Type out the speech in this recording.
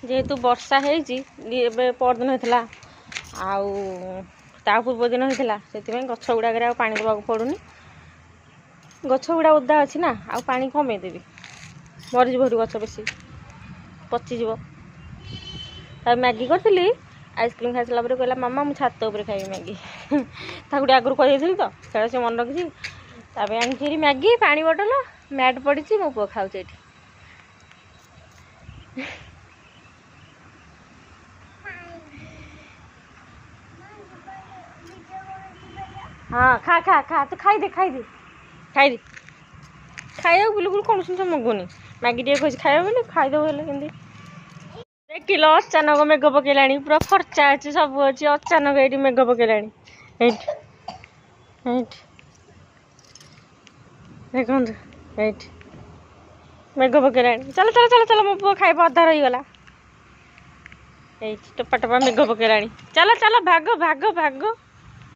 जेहेतु वर्षा होती परदिन होता आउ ता पूर्व दिन होता से गछ गुड़ाक पानी देवा पड़ूनी गछ गुड़ा ओदा अच्छी ना आ पानी कमे देवी मरीज गछ बेसी पचिज मैगी करी आइसक्रीम खाई सारा कहला मामा मुझे छात उपर खाई मैगी ताकूटे आगुरी कही तो क्या से मन रखी आनी मैगी पानी बोतल मैट पड़ी मो पु खाऊ हाँ खा खा खा तू खाई दे खाया बिल्कुल कौन सुन मगुनि मैगी टे खोज खाया बोली खाईदेव हेल्ले देखिल अचानक मेघ पकेला पूरा फर्चा अच्छी सब अच्छी अचानक ये मेघ पकेला देखो ये मेघ पकेला चल चल चल चल मो पु खाइब अधा रहीगला टपा टपा मेघ पकेला चल चल भाग भाग भाग